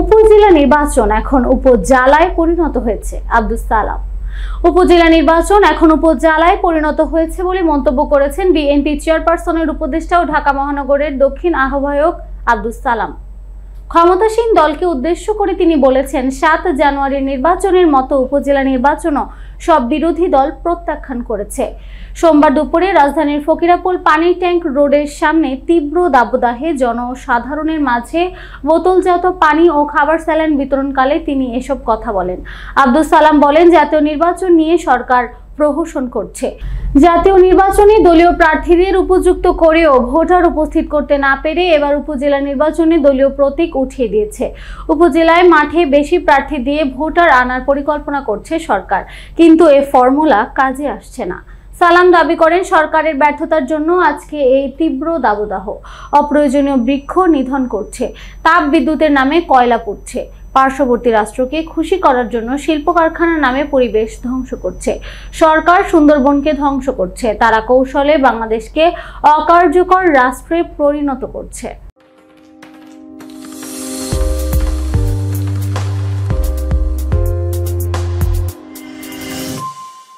উপজেলা নির্বাচন এখন উপজেলায় পরিণত হয়েছে। আব্দুস সালাম। উপজেলা নির্বাচন এখন উপজেলায় পরিণত হয়েছে বলে মন্তব্য করেছেন বিএনপি চেয়ারপারসনের উপদেষ্টা ও ঢাকা মহানগরের দক্ষিণ আহ্বায়ক আব্দুস সালাম। ক্ষমতাসীন দলকে উদ্দেশ্য করে তিনি বলেছেন, ৭ জানুয়ারির নির্বাচনের মতো উপজেলা নির্বাচনও সব বিরোধী দল প্রত্যাখ্যান করেছে। সোমবার দুপুরে রাজধানীর ফকিরাপুল পানির ট্যাঙ্ক রোডের সামনে তীব্র দাবদাহে জনসাধারণের মাঝে বোতলজাত পানি ও খাবার স্যালাইন বিতরণকালে তিনি এসব কথা বলেন। আব্দুস সালাম বলেন, জাতীয় নির্বাচন নিয়ে সরকার প্রহসন করছে। জাতীয় নির্বাচনে দলীয় প্রার্থীদের উপযুক্ত করেও ভোটার উপস্থিত করতে না পেরে এবার উপজেলা নির্বাচনে দলীয় প্রতীক উঠিয়ে দিয়েছে। উপজেলায় মাঠে বেশি প্রার্থী দিয়ে ভোটার আনার পরিকল্পনা করছে সরকার, কিন্তু এ ফর্মুলা কাজে আসছে না। সালাম দাবি করেন, সরকারের ব্যর্থতার জন্য আজকে এই তীব্র দাবদাহ। অপ্রয়োজনীয় বৃক্ষ নিধন করছে, তাপ বিদ্যুতের নামে কয়লা পুড়ছে, পার্শ্ববর্তী রাষ্ট্রকে খুশি করার জন্য শিল্প কারখানার নামে পরিবেশ ধ্বংস করছে। সরকার সুন্দরবনকে ধ্বংস করছে, তারা কৌশলে বাংলাদেশকে অকার্যকর রাষ্ট্রে পরিণত করছে।